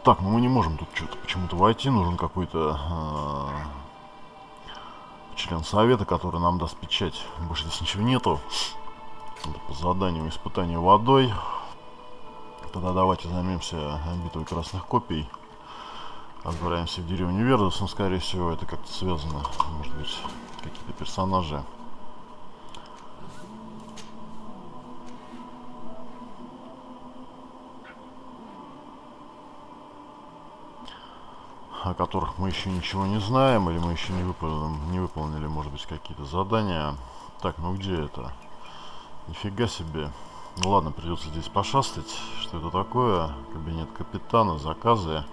Так, ну мы не можем тут что-то почему-то войти. Нужен какой-то член совета, который нам даст печать. Больше здесь ничего нету. Это по заданию испытания водой. Тогда давайте займемся битвой красных копий. Отправляемся в деревню Вердус, но скорее всего это как-то связано. Может быть, какие-то персонажи. О которых мы еще ничего не знаем, или мы еще не выполнили, может быть, какие-то задания. Так, ну где это? Нифига себе. Ну ладно, придется здесь пошастать. Что это такое? Кабинет капитана, заказы.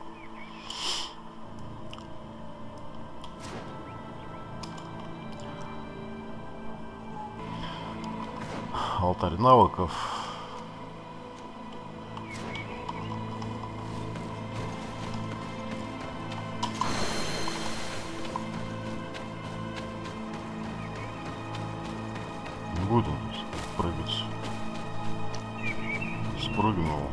Алтарь навыков. Не будет он тут прыгать. Спрыгнул.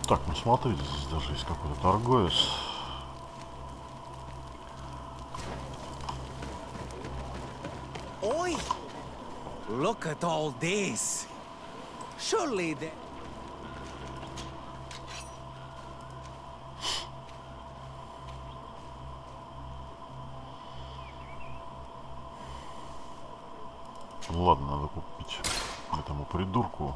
Так, ну смотрите, здесь даже есть какой-то торговец. Oi! Look at all this. Surely the... Ну ладно, надо купить этому придурку.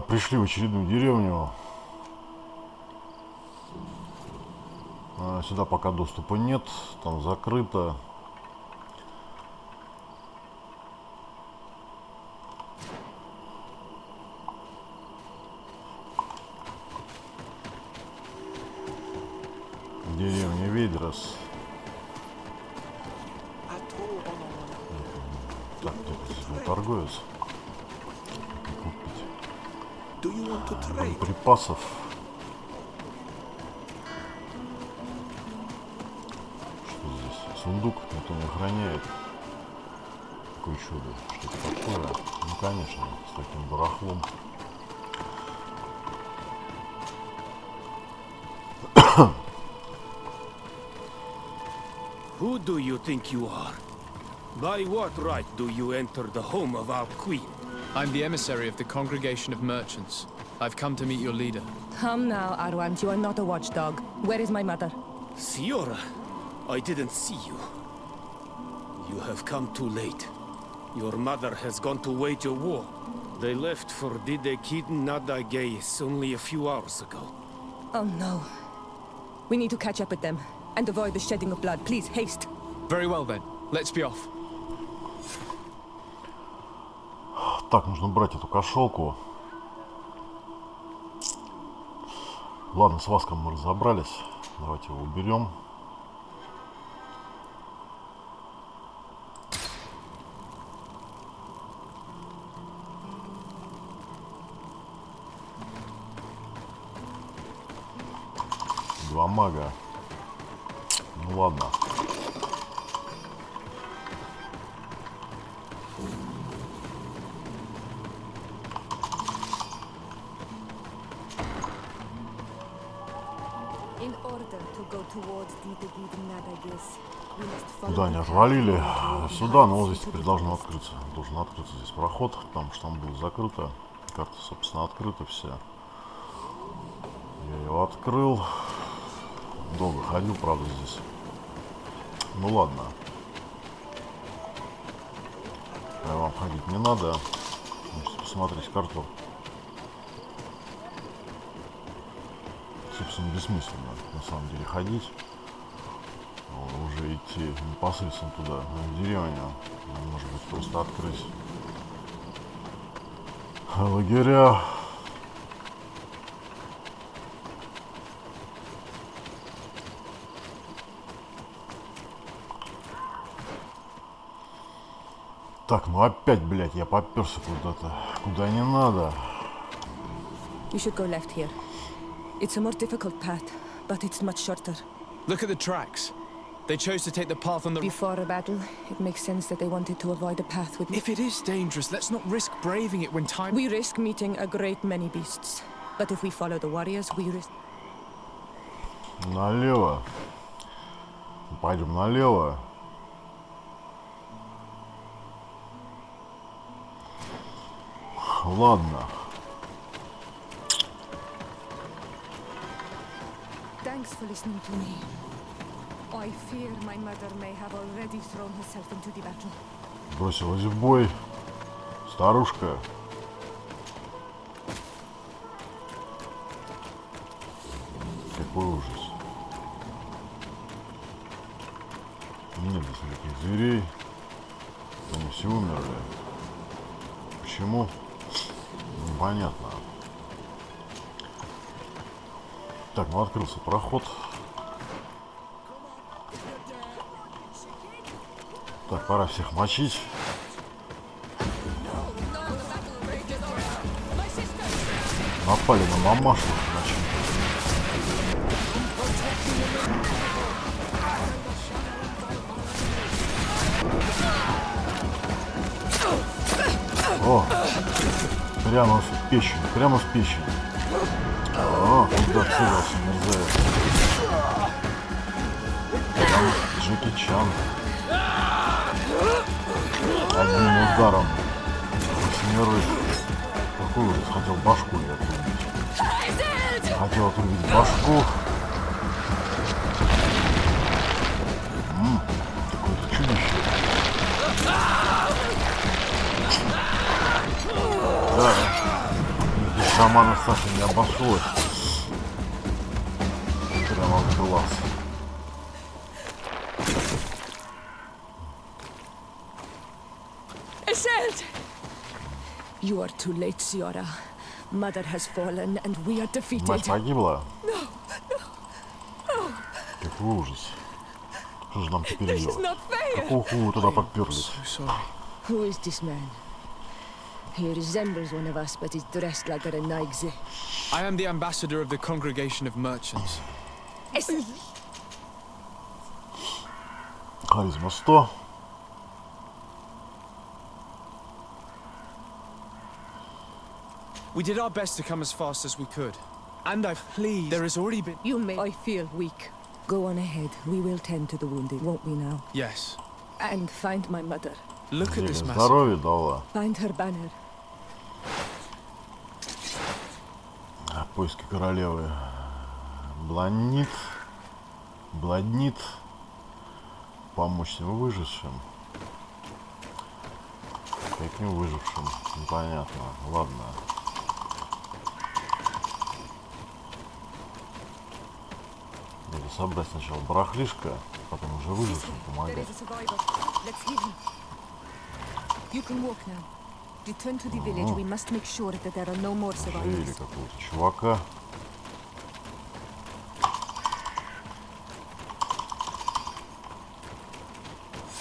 Пришли в очередную деревню. Сюда пока доступа нет, там закрыто. Деревня Ведрос. Так, где-то здесь был торговец. Купить боеприпасов. Что здесь? Сундук никто не охраняет. Какое чудо. Что-то такое. Ну, конечно, с таким барахлом. Who do you think you are? By what right do you enter the home of our queen? I'm the emissary of the Congregation of Merchants. I've come to meet your leader. Come now, Arwant, you are not a watchdog. Where is my mother? Siora, I didn't see you. You have come too late. Your mother has gone to wage a war. They left for Didekid Nadagais only a few hours ago. Oh no. We need to catch up with them and avoid the shedding of blood. Please, haste. Very well then. Let's be off. Так, нужно брать эту кошелку. Ладно, с Васком мы разобрались. Давайте его уберем. Два мага. Ну ладно. Куда они отвалили? Сюда, но вот здесь теперь должно открыться. Должен открыться здесь проход, потому что там было закрыто. Карта, собственно, открыта вся. Я его открыл. Долго ходил, правда, здесь. Ну ладно. Вам ходить не надо. Можете посмотреть карту. собственно, бессмысленно на самом деле ходить. Уже идти непосредственно туда, в деревню. Может быть, просто открыть лагеря. Так, ну опять, блядь, я попёрся куда-то, куда не надо. You should go left here. It's a more difficult path, but it's much shorter. Look at the tracks. They chose to take the path on the... Before a battle, it makes sense that they wanted to avoid a path with... If it is dangerous, let's not risk braving it when time... We risk meeting a great many beasts. But if we follow the warriors, we risk... Налево. Пойдем налево. Ладно. Thanks for listening to me. I fear my mother may have already thrown herself into the battle. Бросилась в бой. Старушка. Какой ужас. Нет здесь никаких зверей. Они все умерли. Почему? Непонятно. Так, ну открылся проход. Так, пора всех мочить. Напали на мамашу, значит. О, прямо в печень, прямо в печень. О, куда целился мерзавец. Там Джеки Чан. Одним ударом. Восьмерых. Какой ужас, хотел башку ее отрубить. Хотел отрубить башку. Какое-то чудище. Да. Здесь сама Насташа не обошлось. Прямо в глаз. You are too late, Siora. Mother has fallen, and we are defeated. Мать погибла? Какой ужас. Что же нам теперь делать? Какого хуя туда подперлись? Who is this man? He resembles one of us, but is dressed like a Renaigze. I am the ambassador of the congregation of merchants. Харизма 100. We did our best to come as fast as we could. And I've pleased. There has already been... You may... I feel weak. Go on ahead. We will tend to the wounded, won't we now? Yes. And find my mother. Look at this mess. Здоровье дала. Find her banner. Поиски королевы. Бланит. Бладнит. Помочь всем выжившим. Каким выжившим? Непонятно. Ладно. Надо собрать сначала барахлишко, потом уже выжившим помогать. You can walk now. Return to the village. We must make sure that there are no more Оживили survivors. какого-то чувака.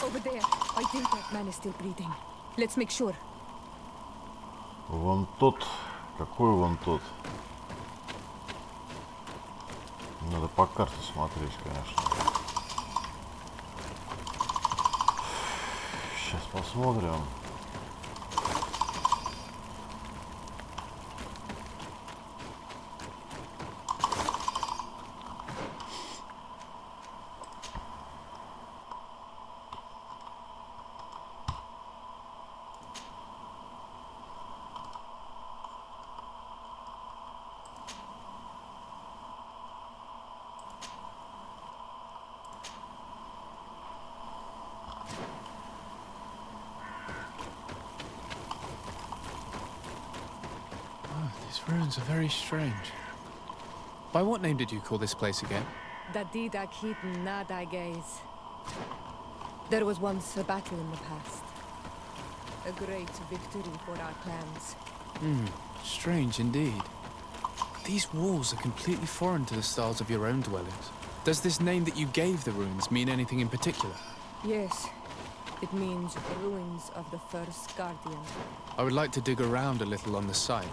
Over there. I think that man is still breathing. Let's make sure. Вон тот. Какой вон тот? Надо по карте смотреть, конечно. Сейчас посмотрим. These ruins are very strange. By what name did you call this place again? Dadida Keaton Nada Gaze. There was once a battle in the past. A great victory for our clans. Strange indeed. These walls are completely foreign to the styles of your own dwellings. Does this name that you gave the ruins mean anything in particular? Yes, it means ruins of the first guardian. I would like to dig around a little on the site.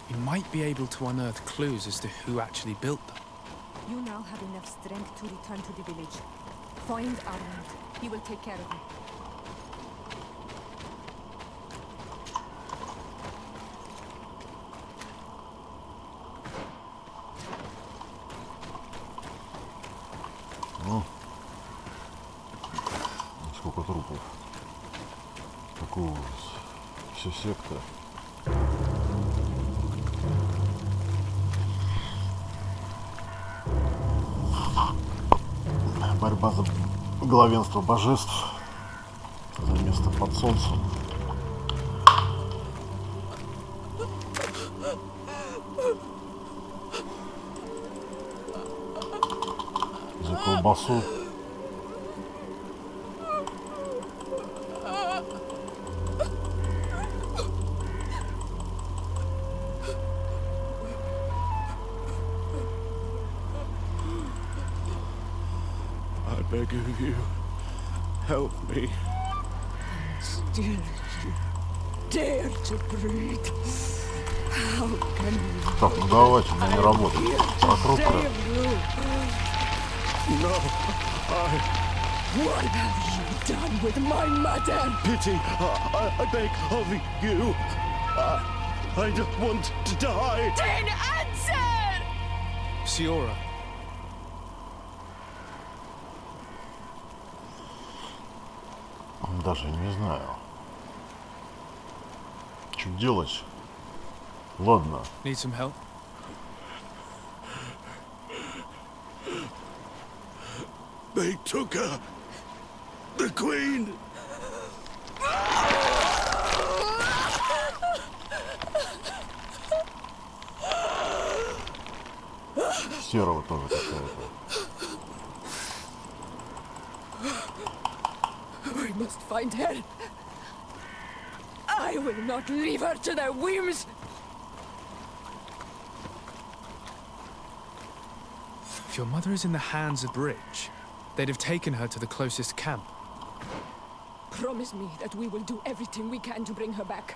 We might be able to unearth clues as to who actually built them. You now have enough strength to return to the village. Find Arnold. He will take care of you. Ну, сколько трупов. Какой ужас. Все секта. Борьба за главенство божеств, за место под солнцем. За колбасу. I beg of you, help me. Still you dare to breathe. How can you? Так, ну давайте, у меня не работает. Прокрутка. No, What have you done with my mother? pity, I beg of you. I don't want to die. Then answer! Siora, Даже не знаю. Что делать? Ладно. need some help? They took her. The Queen. Серого тоже какого-то. We must find her. I will not leave her to their whims. If your mother is in the hands of Rich, they'd have taken her to the closest camp. Promise me that we will do everything we can to bring her back.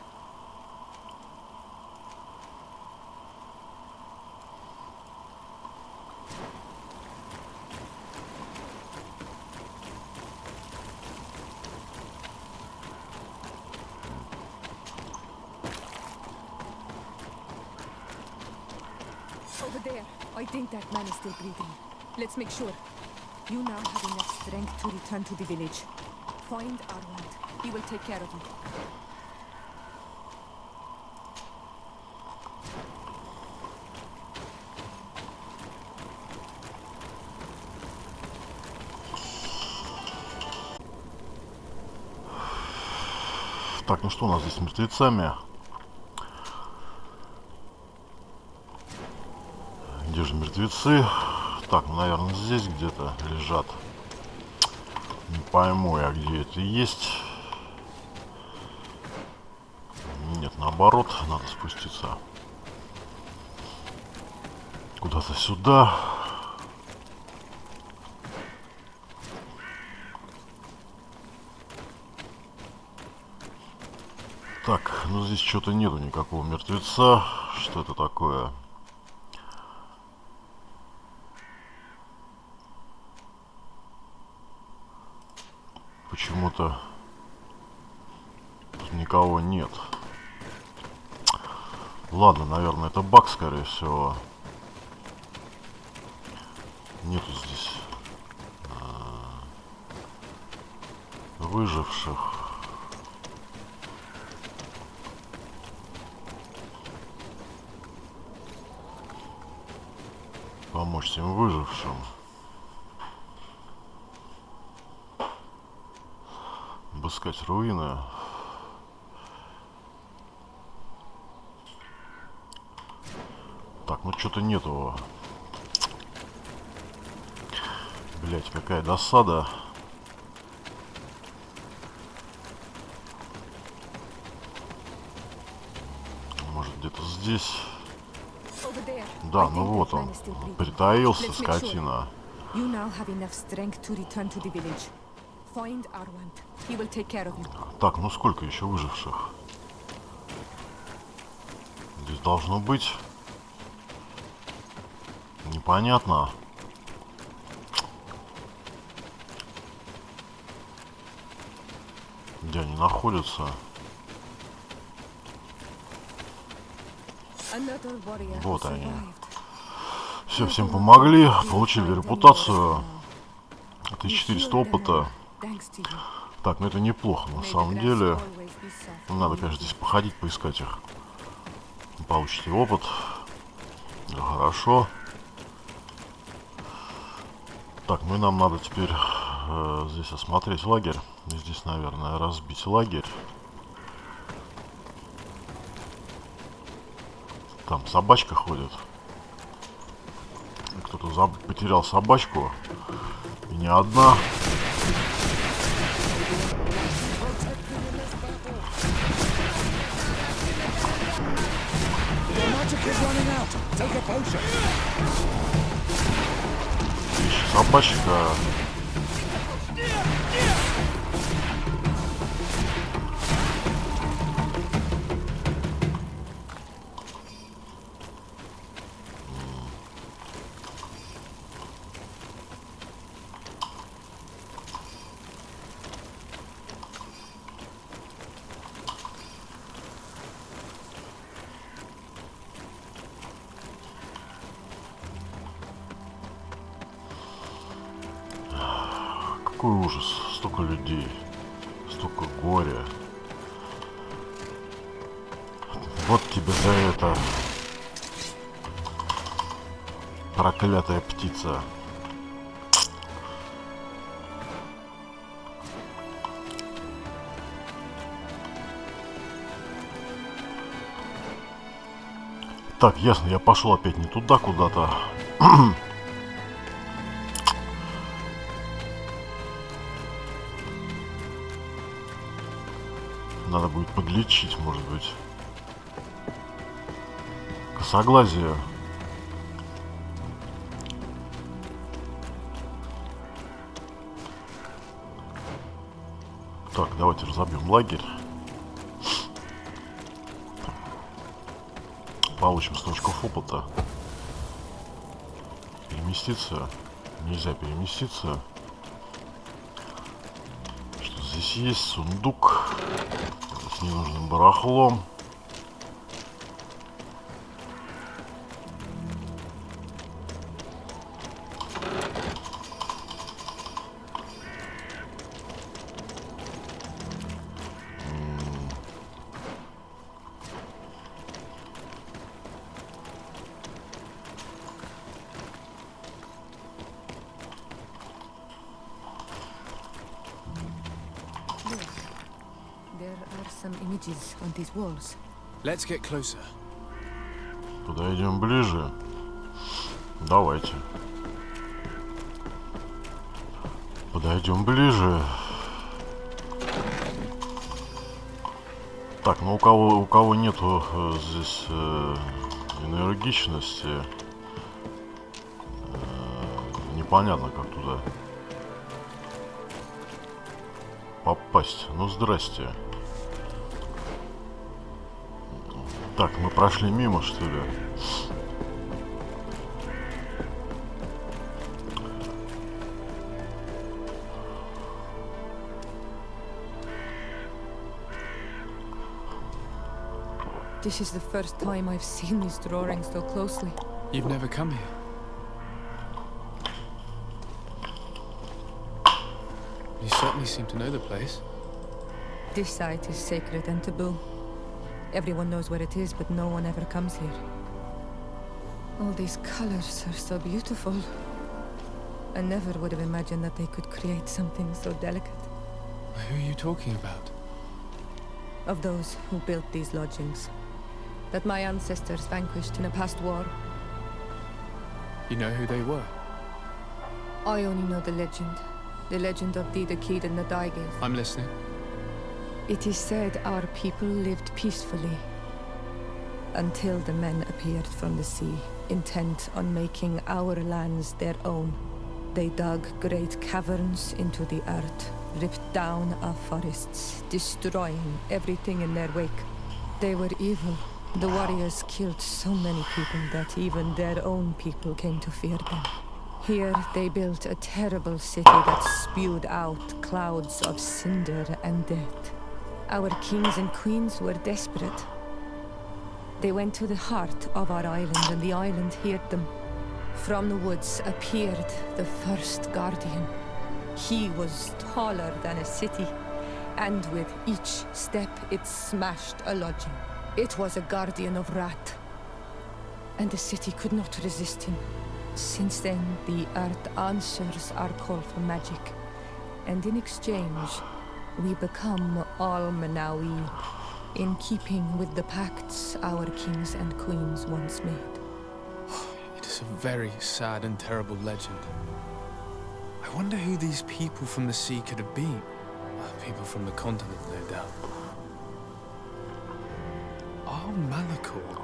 Over there. I think that man is still breathing. Let's make sure. You now have enough strength to return to the village. Find Arnold. He will take care of you. Так, ну что у нас здесь с мертвецами? Где же мертвецы? Так, ну, наверное, здесь где-то лежат. Не пойму я, где это есть. Нет, наоборот, надо спуститься куда-то сюда. Так, ну здесь что-то нету никакого мертвеца. Что это такое? Почему-то тут никого нет. Ладно, наверное, это баг, скорее всего. Нету здесь выживших. Помочь тем выжившим. Обыскать руины. Так, ну что-то нету Знаете, какая досада. Может, где-то здесь. Over there. Да, I ну think вот that man он. is still breathing. Притаился, Let's make sure. скотина. You now have enough strength to return to the village. Find Arwand. He will take care of you. Так, ну сколько еще выживших? Здесь должно быть. Непонятно. Где они находятся? Another warrior who Вот они. survived. Все, всем помогли, получили репутацию. 1400 опыта. Thanks to you. Так, ну это неплохо, на May самом the grass деле. always be soft. Надо, конечно, здесь походить, поискать их. Получите опыт. Да, хорошо. Так, ну и нам надо теперь здесь осмотреть лагерь. И здесь, наверное, разбить лагерь. Там собачка ходит. Кто-то потерял собачку. И не одна. Ищи собачка. Какой ужас. Столько людей. Столько горя. Вот тебе за это. Проклятая птица. Так, ясно, я пошел опять не туда куда-то. Надо будет подлечить, может быть. Косоглазие. Так, давайте разобьем лагерь. Получим 100 очков опыта. Переместиться. Нельзя переместиться. Что здесь есть? Сундук с ненужным барахлом. There are some images on these walls. Let's get closer. Подойдем ближе. Давайте. Подойдем ближе. Так, ну у кого нету здесь энергичности, непонятно, как туда попасть. Ну, здрасте. Так, мы прошли мимо, что ли? This is the first time I've seen these drawings so closely. You've never come here. You certainly seem to know the place. This site is sacred and taboo. Everyone knows where it is, but no one ever comes here. All these colors are so beautiful. I never would have imagined that they could create something so delicate. Who are you talking about? Of those who built these lodgings. That my ancestors vanquished in a past war. You know who they were? I only know the legend. The legend of the Kid and the Daigeth. I'm listening. It is said our people lived peacefully until the men appeared from the sea, intent on making our lands their own. They dug great caverns into the earth, ripped down our forests, destroying everything in their wake. They were evil. The warriors killed so many people that even their own people came to fear them. Here they built a terrible city that spewed out clouds of cinder and death. Our kings and queens were desperate. They went to the heart of our island, and the island heard them. From the woods appeared the first guardian. He was taller than a city, and with each step it smashed a lodging. It was a guardian of Rat, and the city could not resist him. Since then, the earth answers our call for magic, and in exchange, we become Almanawi, in keeping with the pacts our kings and queens once made. It is a very sad and terrible legend. I wonder who these people from the sea could have been. People from the continent, no doubt. Our Malachor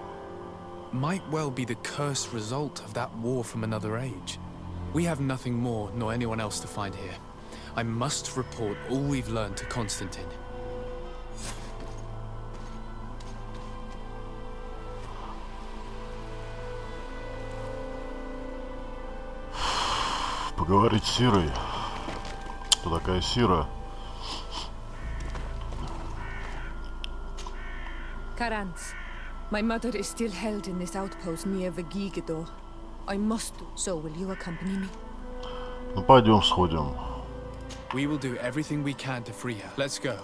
might well be the cursed result of that war from another age. We have nothing more, nor anyone else to find here. I must report all we've learned to Constantine. Поговорить с Сирой. Кто такая Сира? Karans, my mother is still held in this outpost near Vegigedor. I must do so. Will you accompany me? Ну пойдем сходим. We will do everything we can to free her. Let's go.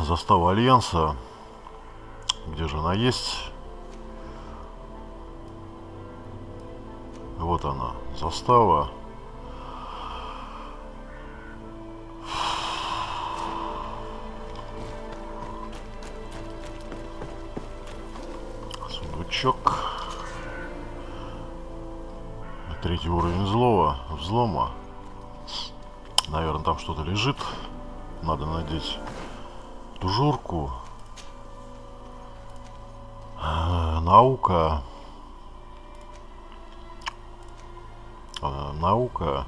Застава Альянса. Где же она есть? Вот она, застава. Сундучок. Третий уровень взлома. Наверное, там что-то лежит. Надо надеть тужурку. Наука. Наука.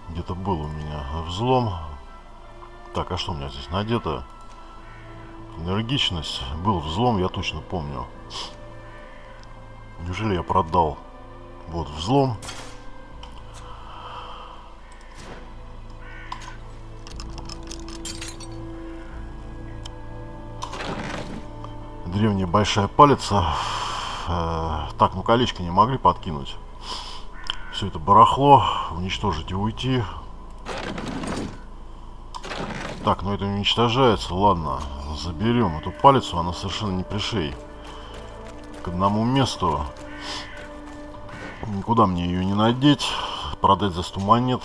Где-то был у меня взлом. Так, а что у меня здесь надето? Энергичность. Был взлом, я точно помню. Неужели я продал? Вот взлом. Древняя большая палица. Так, ну колечко не могли подкинуть. Все это барахло. Уничтожить и уйти. Так, ну это не уничтожается. Ладно, заберем эту палицу. Она совершенно не пришей к одному месту. Никуда мне ее не надеть. Продать за 100 монет.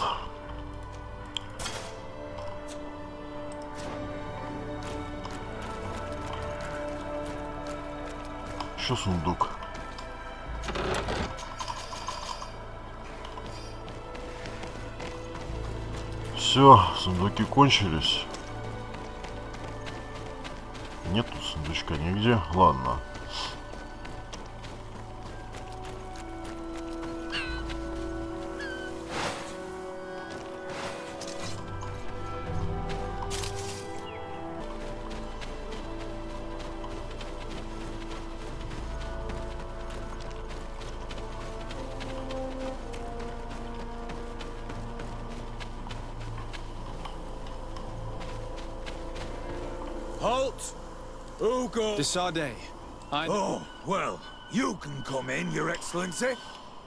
Еще сундук. Все, сундуки кончились. Нет тут сундучка нигде. Ладно. Halt! Who goes? Desade. Oh, well, you can come in, Your Excellency.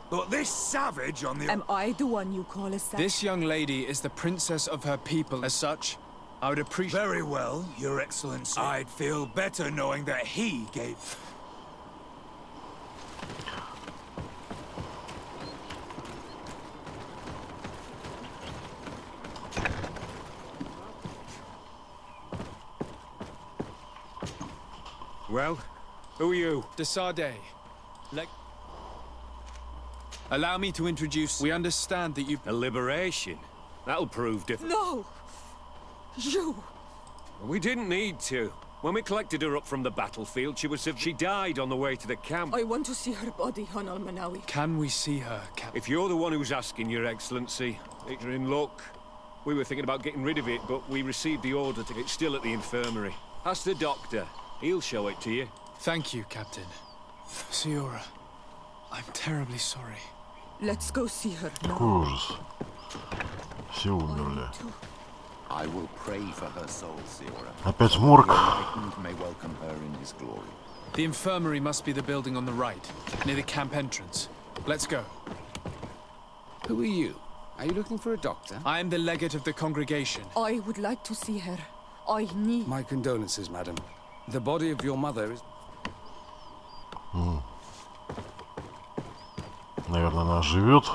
But this savage on the... Am I the one you call a savage? This young lady is the princess of her people. As such, I would appreciate... Very well, Your Excellency. I'd feel better knowing that he gave... Well, who are you? Desade. Allow me to introduce. We understand that you. A liberation? That'll prove different. No! You! We didn't need to. When we collected her up from the battlefield, she died on the way to the camp. I want to see her body on Almanawi. Can we see her, Captain? If you're the one who's asking, Your Excellency, you're in luck. We were thinking about getting rid of it, but we received the order to... It's still at the infirmary. Ask the doctor. He'll show it to you. Thank you, Captain. Siora, I'm terribly sorry. Let's go see her now. Какой ужас. Все умерли. I will pray for her soul, Siora. Опять морг. May welcome her in his glory. The infirmary must be the building on the right, near the camp entrance. Let's go. Who are you? Are you looking for a doctor? I am the legate of the congregation. I would like to see her. I need... My condolences, madam. The body of your mother is... Наверное, она живет.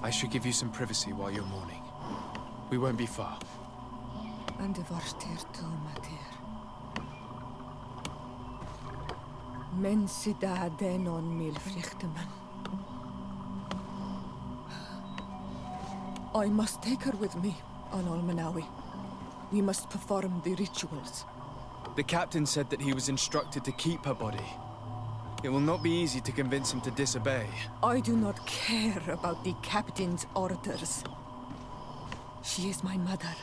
I should give you some privacy while you're mourning. We won't be far. And the Varstir too, Matir. Men sida denon mil vliegtemen. I must take her with me on Almanawi. We must perform the rituals. The captain said that he was instructed to keep her body. It will not be easy to convince him to disobey. I do not care about the captain's orders. She is my mother.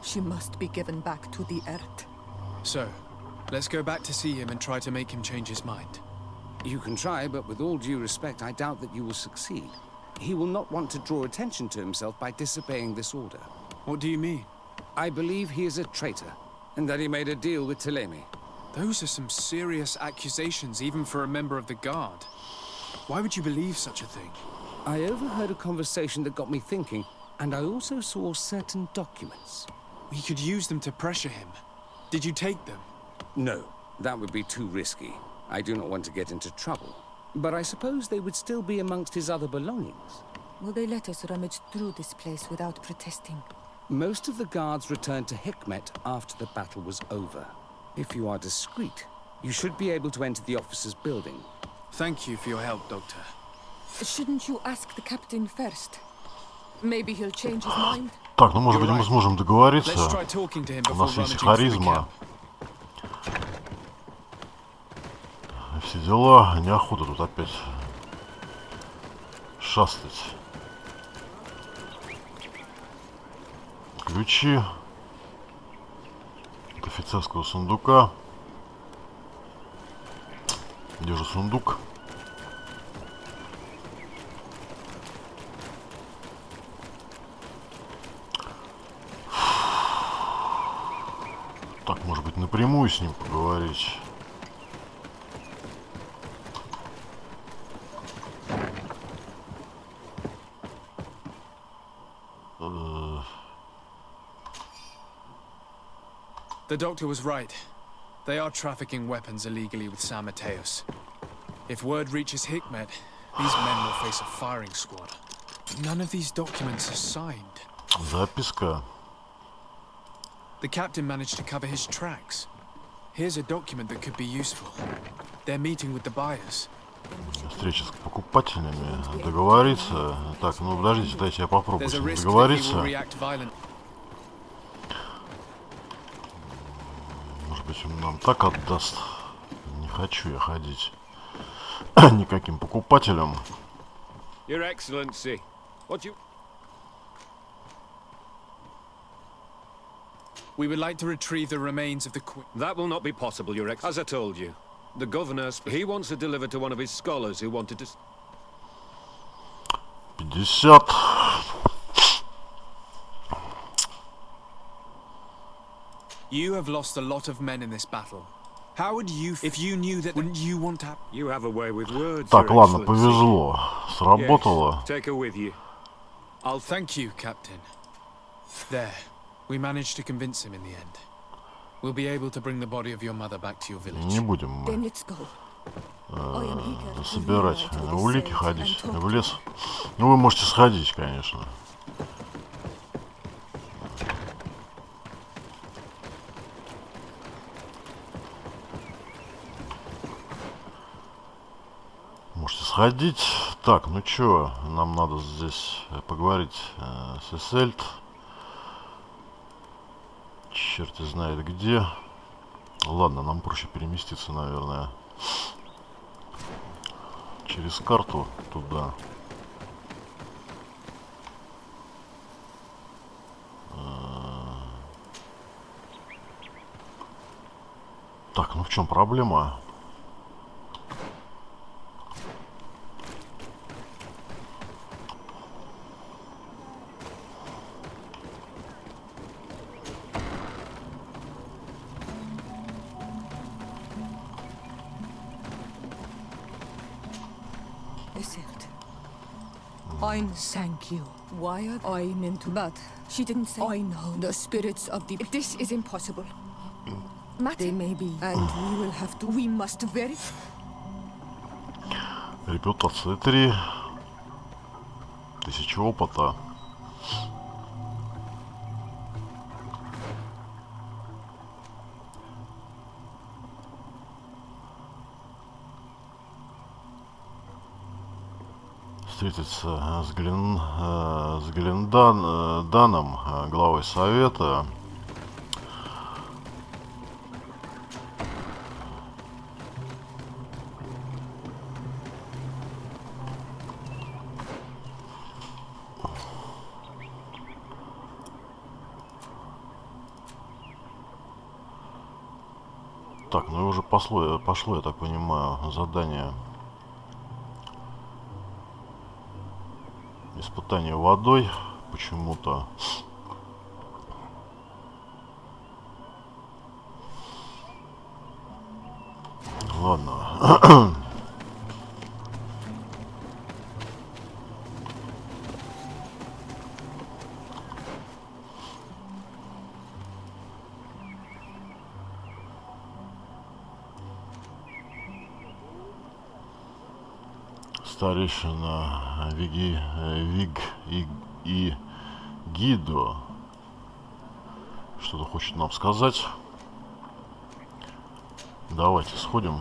She must be given back to the earth. So, let's go back to see him and try to make him change his mind. You can try, but with all due respect, I doubt that you will succeed. He will not want to draw attention to himself by disobeying this order. What do you mean? I believe he is a traitor, and that he made a deal with Telemi. Those are some serious accusations, even for a member of the Guard. Why would you believe such a thing? I overheard a conversation that got me thinking, and I also saw certain documents. We could use them to pressure him. Did you take them? No, that would be too risky. I do not want to get into trouble. But I suppose they would still be amongst his other belongings. Will they let us rummage through this place without protesting? Most of the guards returned to Hikmet after the battle was over. If you are discreet, you should be able to enter the officer's building. Thank you for your help, Doctor. Shouldn't you ask the captain first? Maybe he'll change his mind. Так, ну может быть мы сможем договориться. Let's try talking to him У before нас есть rummaging through the харизма. camp. Все дела. Неохота тут опять шастать. Ключи от офицерского сундука. Где же сундук? Так, может быть, напрямую с ним поговорить. The doctor was right. They are trafficking weapons illegally with San Mateos. If word reaches Hikmet, these men will face a firing squad. None of these documents are signed. Записка. The captain managed to cover his tracks. Here's a document that could be useful. They're meeting with the buyers. Встреча с покупателями. Договориться. Так, ну подождите, дайте я попробую There's с a ним risk that he will договориться. react violently. Может быть, он нам так отдаст. Не хочу я ходить никаким покупателям. Your Excellency, what you... We would like to retrieve the remains of the Queen. That will not be possible, Your Excellency. As I told you, the governor, he wants to deliver to one of his scholars who wanted to... 50. You have lost a lot of men in this battle. How would you, if you knew that, wouldn't you want to have... You have a way with words, Так, Your ладно, Excellency. повезло. Сработало. Yes, take her with you. I'll thank you, Captain. There. We managed to convince him in the end. We'll be able to bring the body of your mother back to your village. Не будем Then мы let's go. I am eager to собирать reunite with улики, Saint ходить and talk в to лес. her. Ну, вы можете сходить, конечно. выходить. Так, ну чё, нам надо здесь поговорить с Эсельд. Черт знает где. Ладно, нам проще переместиться, наверное, через карту туда. Так, ну в чем проблема? I thank you. Why are I meant to? But she didn't say. I know the spirits of the. This is impossible. They may be, and we will have to. We must very. Репутация 3. 1000 опыта. Встретиться с Гленданом, главой совета. Так, ну и уже пошло, я так понимаю, задание. Испытание водой почему-то. Ладно. Старейшина Виг и Гидо что-то хочет нам сказать. Давайте сходим.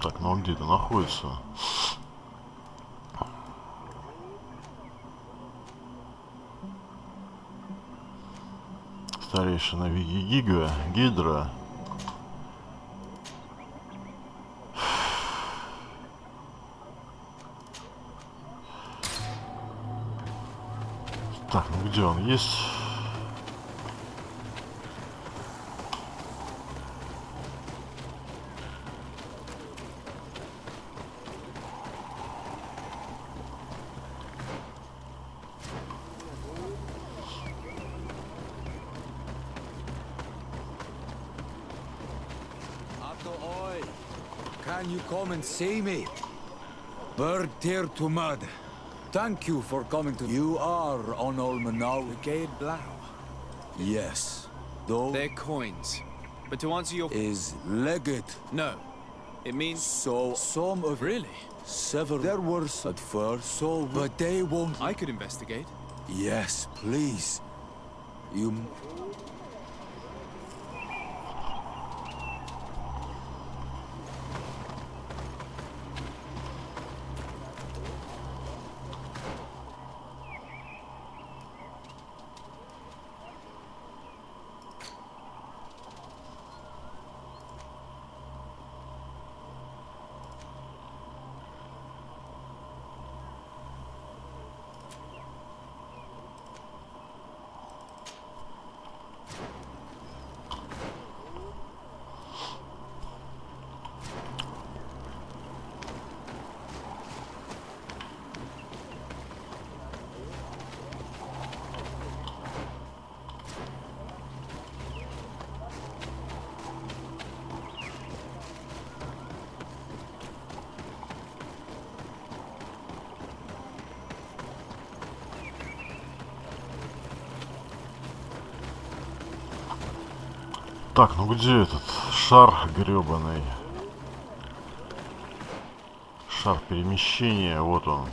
Так, ну а где это находится? Старейшина Гидра. Так, ну где он есть? Can you come and see me? Bird tear to mud. Thank you for coming to... You are on Olmenau. Brigade Blau. Yes. Though... They're coins. But to answer your... Is legate. No. It means... So, some of... Really? Several... There were at first, so... But they won't... I could investigate. Yes, please. You... Так, ну где этот шар гребаный? Шар перемещения, вот он.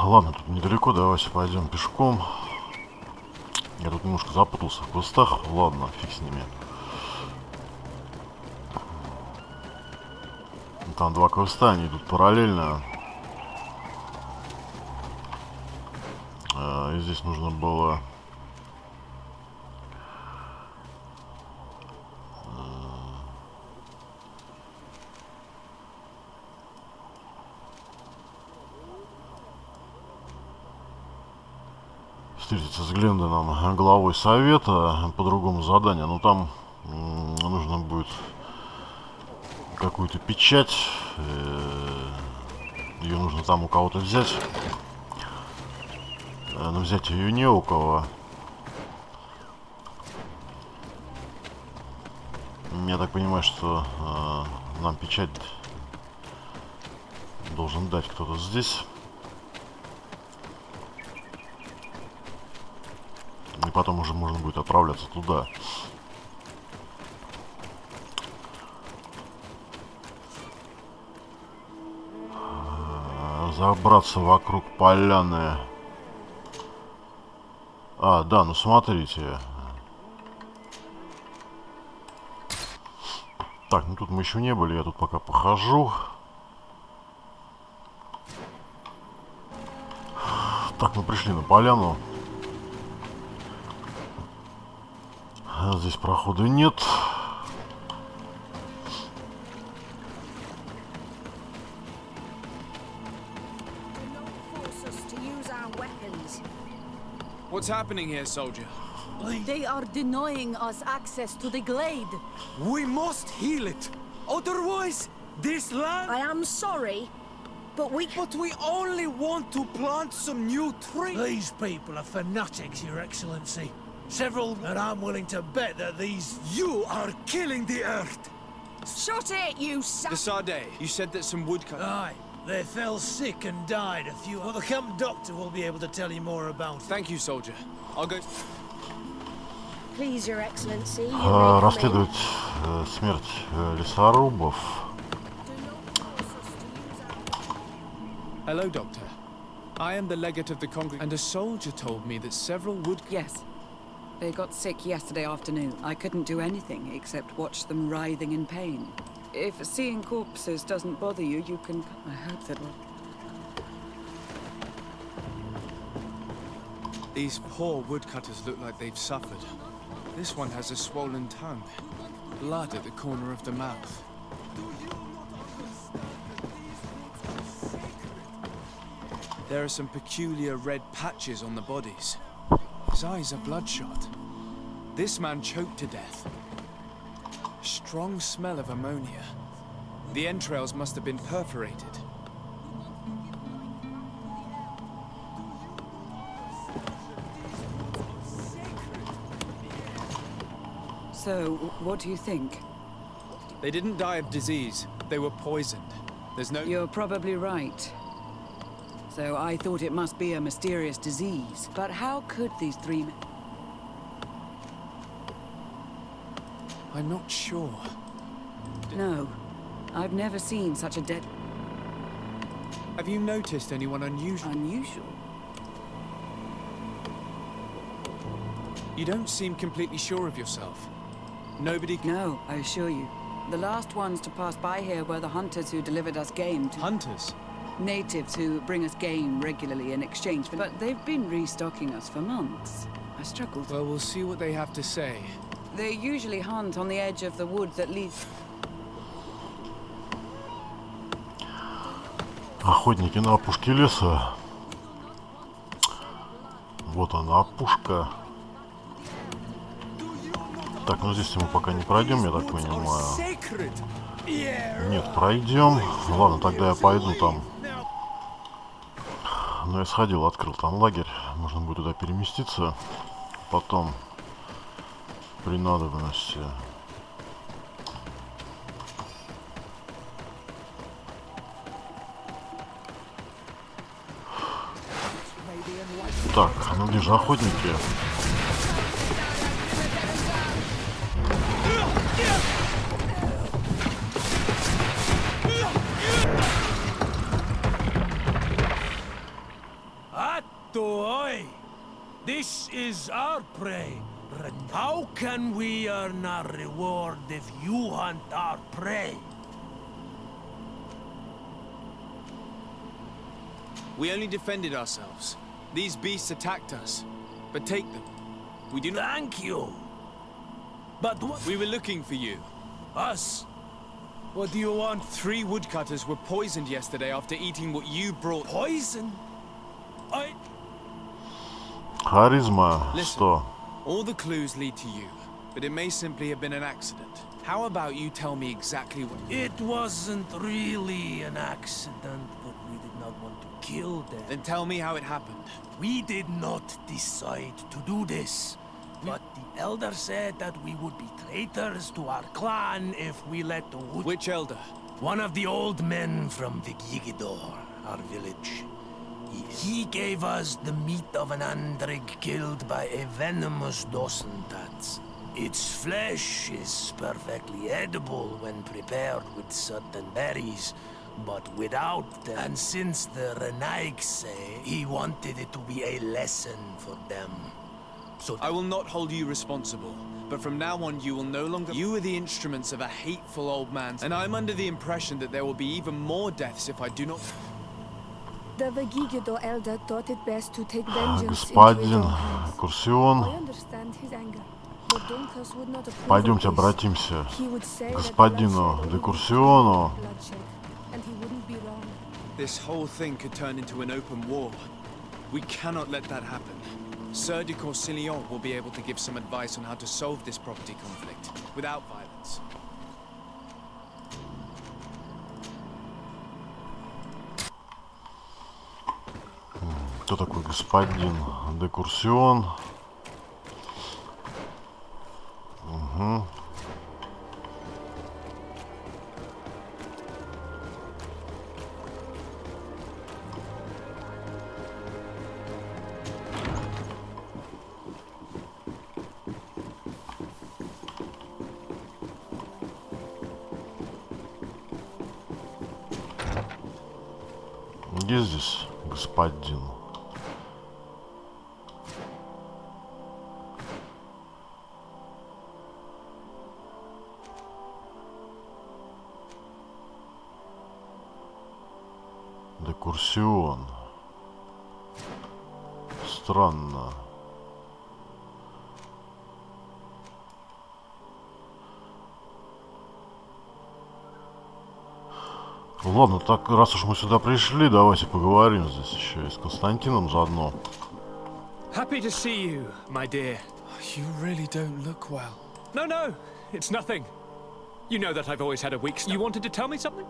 Ладно, тут недалеко, давайте пойдем пешком. Я тут немножко запутался в кустах. Ладно, фиг с ними. Там два квеста, они идут параллельно. И здесь нужно было... встретиться с Глендоном, главой совета, по другому заданию. Но там нужно будет какую-то печать. Ее нужно там у кого-то взять. Но взять ее не у кого. Я так понимаю, что нам печать должен дать кто-то здесь. И потом уже можно будет отправляться туда. Забраться вокруг поляны. А, да, ну смотрите. Так, ну тут мы еще не были, я тут пока похожу. Так, мы пришли на поляну. Здесь прохода нет. What's happening here, soldier? They are denying us access to the glade. We must heal it. Otherwise, this land... I am sorry, but we only want to plant some new trees. These people are fanatics, Your Excellency. Several, and I'm willing to bet that these... You are killing the earth. Shut it, you The Sade, you said that some woodcutters... Aye, they fell sick and died a few... Well, the camp doctor will be able to tell you more about it. Thank you, soldier. I'll go... Please, Your Excellency, you may come in. Расследовать смерть лесорубов. Hello, Doctor. I am the legate of the congregation, and a soldier told me that several wood... Yes. They got sick yesterday afternoon. I couldn't do anything except watch them writhing in pain. If seeing corpses doesn't bother you, you can... I hope that will... These poor woodcutters look like they've suffered. This one has a swollen tongue. Blood at the corner of the mouth. There are some peculiar red patches on the bodies. His eyes are bloodshot. This man choked to death. Strong smell of ammonia. The entrails must have been perforated. So, what do you think? They didn't die of disease. They were poisoned. There's no... You're probably right. So I thought it must be a mysterious disease. But how could these three men... I'm not sure. No. I've never seen such a dead... Have you noticed anyone unusual? Unusual? You don't seem completely sure of yourself. Nobody... No, I assure you. The last ones to pass by here were the hunters who delivered us game to... Hunters? Natives who bring us game regularly in exchange for... But they've been restocking us for months. I struggled. Well, we'll see what they have to say. They usually hunt on the edge of the wood that leads... Охотники на опушке леса. Вот она, опушка. Так, ну здесь мы пока не пройдем, я так понимаю. Нет, пройдем. Ладно, тогда я пойду там. Но я сходил, открыл там лагерь. Можно будет туда переместиться. Потом при надобности. Так, ну где же охотники? Oi! This is our prey. How can we earn our reward if you hunt our prey? We only defended ourselves. These beasts attacked us. But take them. We do not... Thank you. But what... We were looking for you. Us? What do you want? 3 woodcutters were poisoned yesterday after eating what you brought. Poison? Харизма 100. All the clues lead to you, but it may simply have been an accident. How about you tell me exactly what... It wasn't really an accident, but we did not want to kill them. Then tell me how it happened. We did not decide to do this. But the elder said that we would be traitors to our clan if we let the wood... Which elder? One of the old men from Vigigidor, our village. He gave us the meat of an andrig killed by a venomous dosentats. Its flesh is perfectly edible when prepared with certain berries, but without them. And since the Renaig say he wanted it to be a lesson for them. So I will not hold you responsible, but from now on you will no longer... You are the instruments of a hateful old man, and I'm under the impression that there will be even more deaths if I do not... The Vigigido elder thought it best to take vengeance Господин Курсион, I understand his anger, but Dunkas would not approve пойдемте of this. обратимся He would say к that господину bloodshed де would Курсиону. be bloodshed, and he wouldn't be wrong. This whole thing could turn into an open war. We cannot let that happen. Sir de Corsillon will be able to give some advice on how to solve this property conflict without violence. Кто такой господин де Курсион? Угу. Где здесь господин? Декурсион. Странно. Ладно, так раз уж мы сюда пришли, давайте поговорим здесь еще и с Константином заодно. Happy to see you, my dear. You really don't look well. No, it's nothing. You know that I've always had a weak stomach. You wanted to tell me something?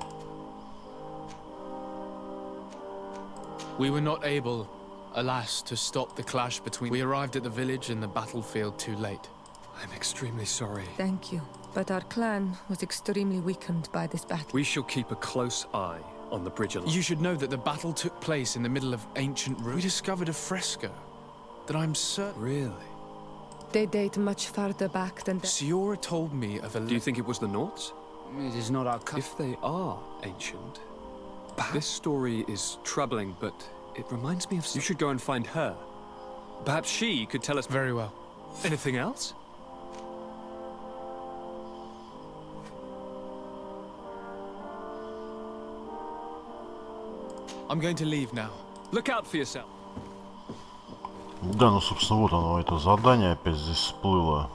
We were not able, alas, to stop the clash between... We arrived at the village and the battlefield too late. I'm extremely sorry. Thank you. But our clan was extremely weakened by this battle. We shall keep a close eye on the bridge along. You should know that the battle took place in the middle of ancient ruins. We discovered a fresco that I'm certain... Really? They date much farther back than... Siora told me of a... Do you think it was the Nords? It is not our If they are ancient, this story is troubling, but it reminds me of... You should go and find her. Perhaps she could tell us... Very well. Anything else? I'm going to leave now. Look out for yourself. Да, ну, собственно, вот оно, это задание опять здесь всплыло.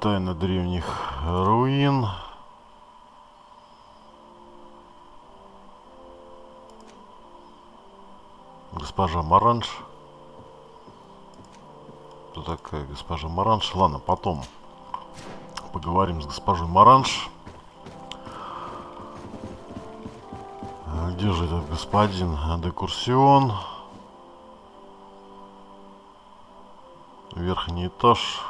Тайна древних руин. Госпожа Маранж. Кто такая госпожа Маранж? Ладно, потом поговорим с госпожой Маранж. Где же этот господин Декурсион? Верхний этаж.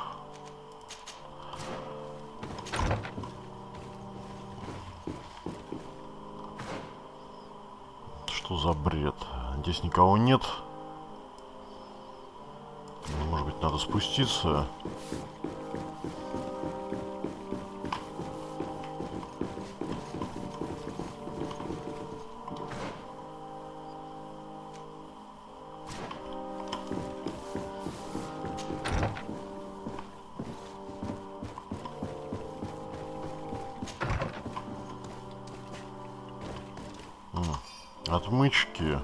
Что за бред? Здесь никого нет. Может быть, надо спуститься. Отмычки.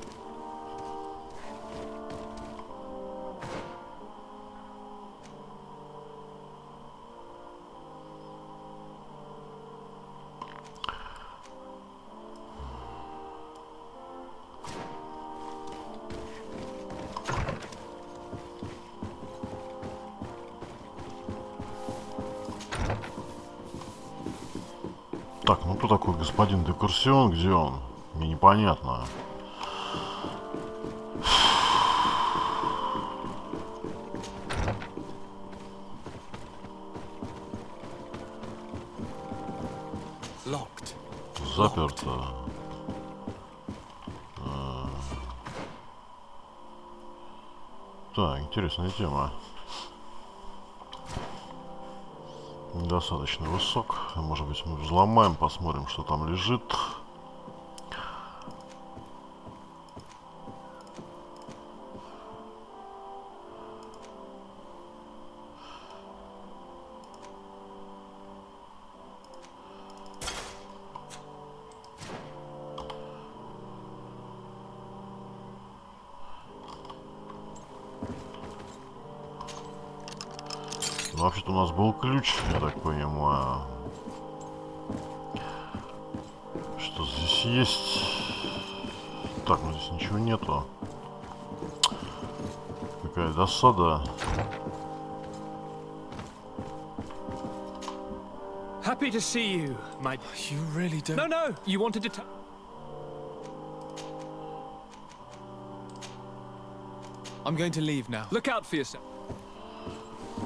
Так, ну кто такой господин Декурсион? Где он? Мне непонятно. Заперто. Так, интересная тема. Недостаточно высок. Может быть, мы взломаем, посмотрим, что там лежит. Вообще-то у нас был ключ, я так понимаю. Что здесь есть? Так, ну здесь ничего нету. Какая досада. Happy to see you, my... You really don't... No, you wanted to... I'm going to leave now. Look out for yourself.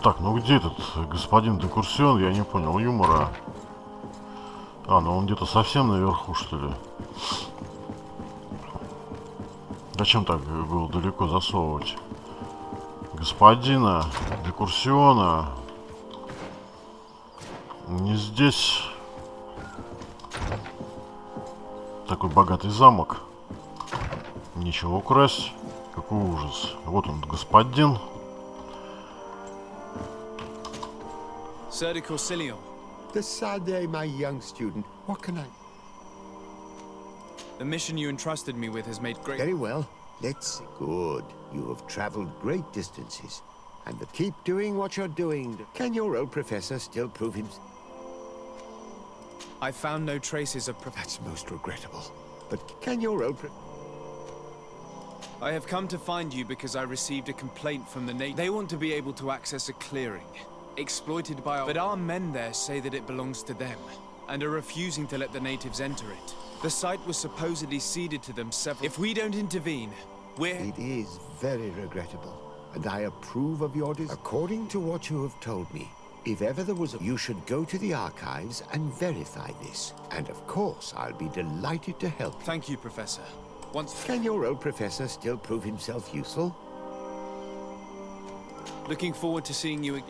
Так, ну где этот господин Декурсион? Я не понял юмора. А, ну он где-то совсем наверху, что ли? Зачем так было далеко засовывать господина Декурсиона? Не здесь. Такой богатый замок. Нечего украсть. Какой ужас. Вот он, господин. Sir de Corsilion. The sad day, my young student. What can I... The mission you entrusted me with has made great... Very well. Let's... Good. You have traveled great distances. And keep doing what you're doing. Can your old professor still prove himself? I found no traces of... That's most regrettable. But can your old... I have come to find you because I received a complaint from the natives. They want to be able to access a clearing. Exploited by our... But our men there say that it belongs to them, and are refusing to let the natives enter it. The site was supposedly ceded to them several... If we don't intervene, we're... It is very regrettable, and I approve of your... According to what you have told me, if ever there was a... You should go to the archives and verify this. And of course, I'll be delighted to help. Thank you, Professor. Once... Can your old professor still prove himself useful? Looking forward to seeing you again.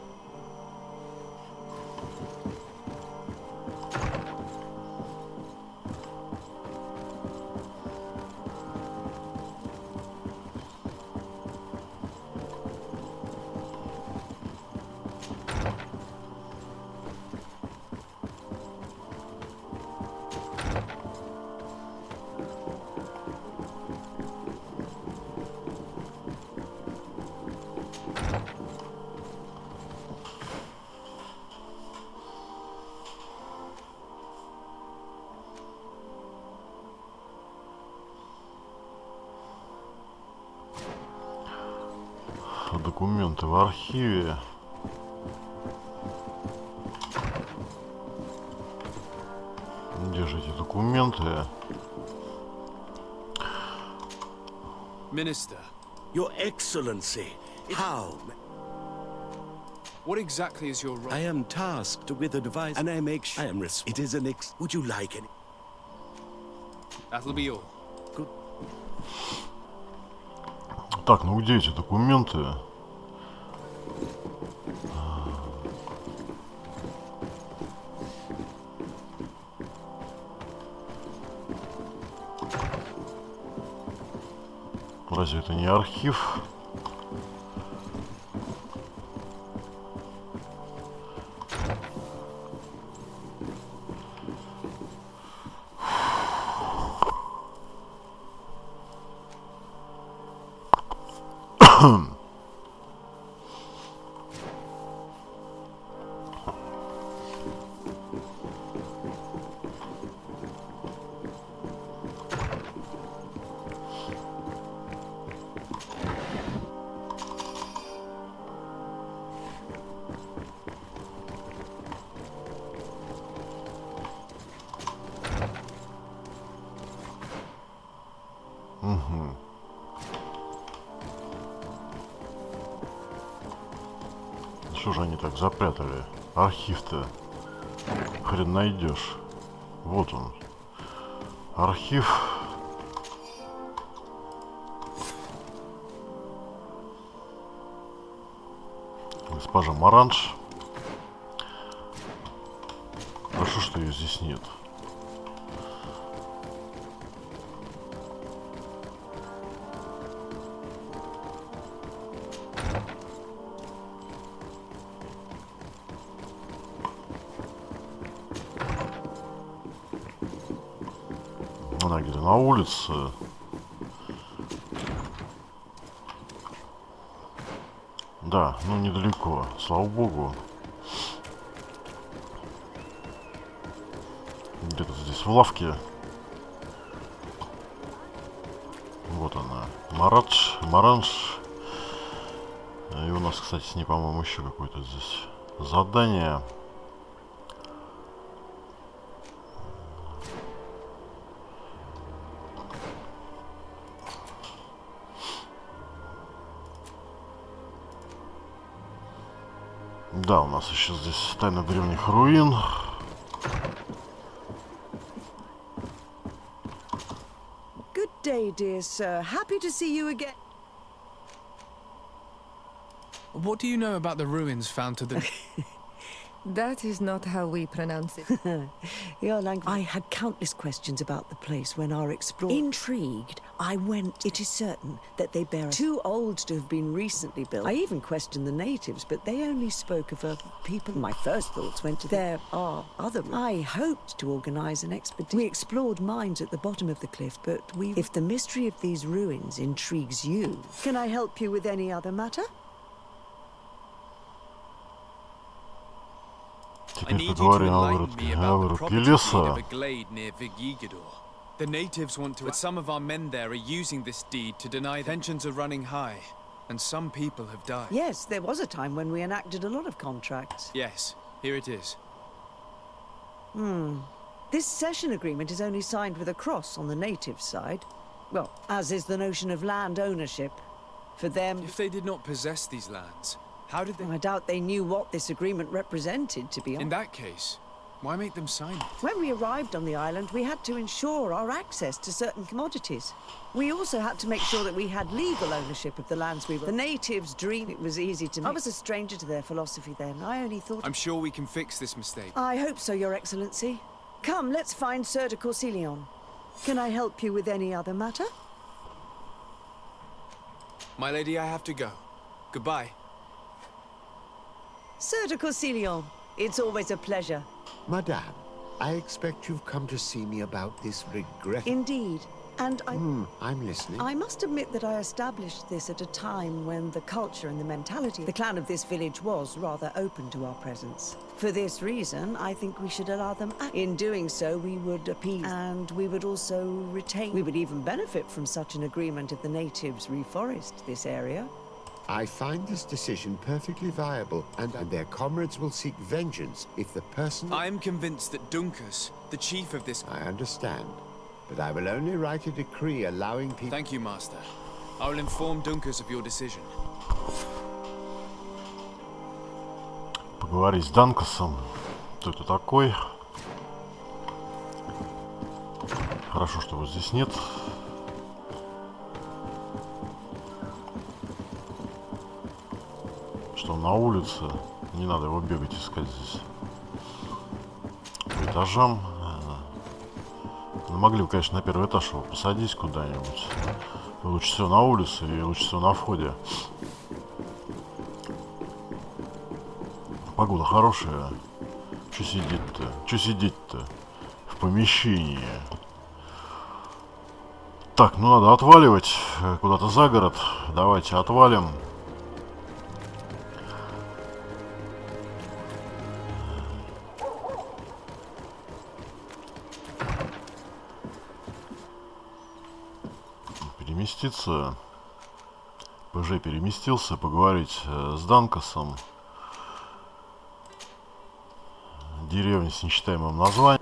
Документы в архиве. Где же эти документы? Minister. Your Excellency, how? What exactly is your role? I am tasked with advice, and I make sure I am responsible. It is an Would you like any? That'll be all. Good. Так, ну где эти документы? Разве это не архив? Что же они так запрятали? Архив-то хрен найдешь. Вот он. Архив. Госпожа Маранж. Хорошо, что ее здесь нет. Она где-то на улице. Да, ну недалеко, слава богу. Где-то здесь в лавке. Вот она. Маранж. И у нас, кстати, с ней, по-моему, еще какое-то здесь задание. Да, у нас еще здесь тайна древних руин. Good day, dear sir. Happy to see you again. What do you know about the ruins found to the... That is not how we pronounce it. Your language. I had countless questions about the place when our explorer... Intrigued, I went. It is certain that they bear... Too old to have been recently built. I even questioned the natives, but they only spoke of a people. My first thoughts went to... There are other... I hoped to organize an expedition. We explored mines at the bottom of the cliff, but we... If the mystery of these ruins intrigues you... Can I help you with any other matter? Теперь поговорим о вырубке леса. The natives want to, but some of our men there are using this deed to deny tensions are running high, and some people have died. Yes, there was a time when we enacted a lot of contracts. Yes, here it is. This cession agreement is only signed with a cross on the native side. Well, as is the notion of land ownership. For them... If they did not possess these lands, how did they... I doubt they knew what this agreement represented, to be honest. In that case, why make them sign it? When we arrived on the island, we had to ensure our access to certain commodities. We also had to make sure that we had legal ownership of the lands we were... The natives' dream, it was easy to... I was a stranger to their philosophy then. I only thought... I'm sure we can fix this mistake. I hope so, Your Excellency. Come, let's find Sir de Corsilion. Can I help you with any other matter? My lady, I have to go. Goodbye. Sir de Corsilion, it's always a pleasure. Madame, I expect you've come to see me about this regret. Indeed, and I'm listening. I must admit that I established this at a time when the culture and the mentality, the clan of this village was rather open to our presence. For this reason, I think we should allow them act. In doing so, we would appease, and we would also retain. We would even benefit from such an agreement if the natives reforest this area. I find this decision perfectly viable, and their comrades will seek vengeance if the person... I am convinced that Dunkus, the chief of this... I understand, but I will only write a decree allowing people... Thank you, Master. I will inform Dunkus of your decision. Поговорить с Данкасом. Кто это такой? Хорошо, что его здесь нет. Что он на улице. Не надо его бегать искать здесь. По этажам. Ну, могли бы, конечно, на первый этаж его посадить куда-нибудь. Лучше всего на улице и лучше всего на входе. Погода хорошая. Че сидеть-то? Че сидеть-то? В помещении. Так, ну надо отваливать куда-то за город. Давайте отвалим. Переместиться. ПЖ переместился, поговорить с Данкасом. Деревня с нечитаемым названием.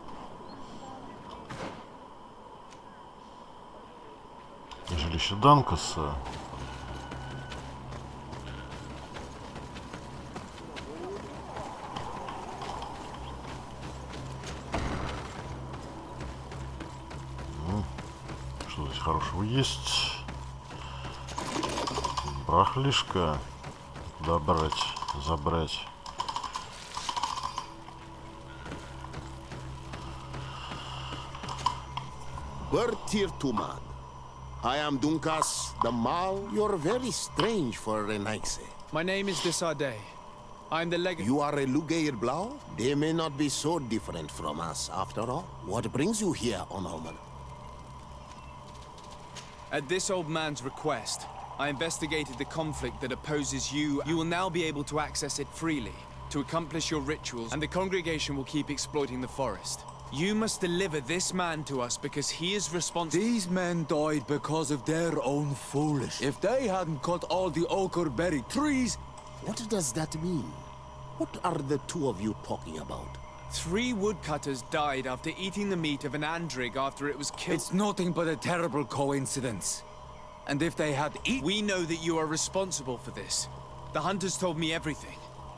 Жилище Данкаса. Ну, что здесь хорошего есть? Брахлишка. Куда брать? Забрать. Bertirtumad. I am Dunkas the Mal. You're very strange for Renaise. My name is Desade. I'm the legate. You are a Lugair Blau? They may not be so different from us, after all. What brings you here, Onalman? At this old man's request, I investigated the conflict that opposes you. You will now be able to access it freely, to accomplish your rituals, and the congregation will keep exploiting the forest. You must deliver this man to us because he is responsible. These men died because of their own foolish. If they hadn't cut all the ochreberry trees... What does that mean? What are the two of you talking about? 3 woodcutters died after eating the meat of an andrig after it was killed. It's nothing but a terrible coincidence. And if they had eaten... We know that you are responsible for this. The hunters told me everything.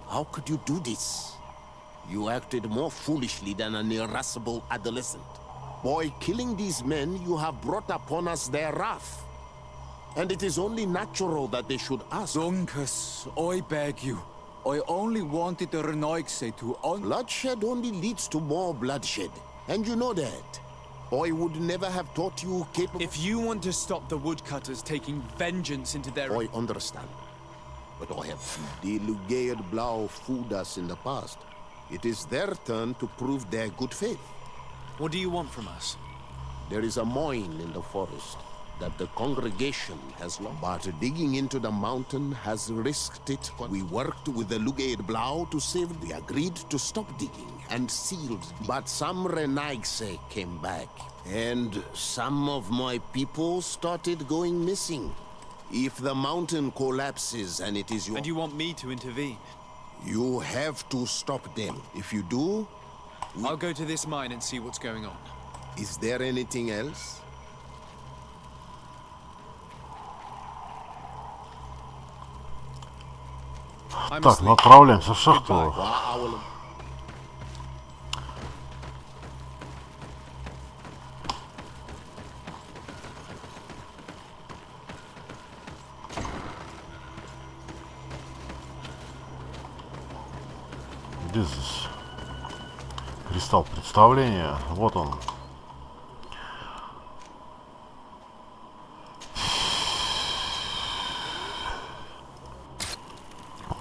How could you do this? You acted more foolishly than an irascible adolescent. By killing these men, you have brought upon us their wrath. And it is only natural that they should ask. Dunkas, I beg you. I only wanted the Renaigse to Bloodshed only leads to more bloodshed. And you know that. I would never have taught you capable... If you want to stop the woodcutters taking vengeance into their... I understand. But I have seen the Lugair Blau fooled us in the past. It is their turn to prove their good faith. What do you want from us? There is a mine in the forest that the congregation has lost. But digging into the mountain has risked it. We worked with the Lugair Blau to save. We agreed to stop digging and sealed. But some Renaigse came back. And some of my people started going missing. If the mountain collapses and it is your... And you want me to intervene? You have to stop them. If you do... I'll go to this mine and see what's going on. Is there anything else? Так, мы отправляемся в шахту. Где здесь кристалл представления? Вот он.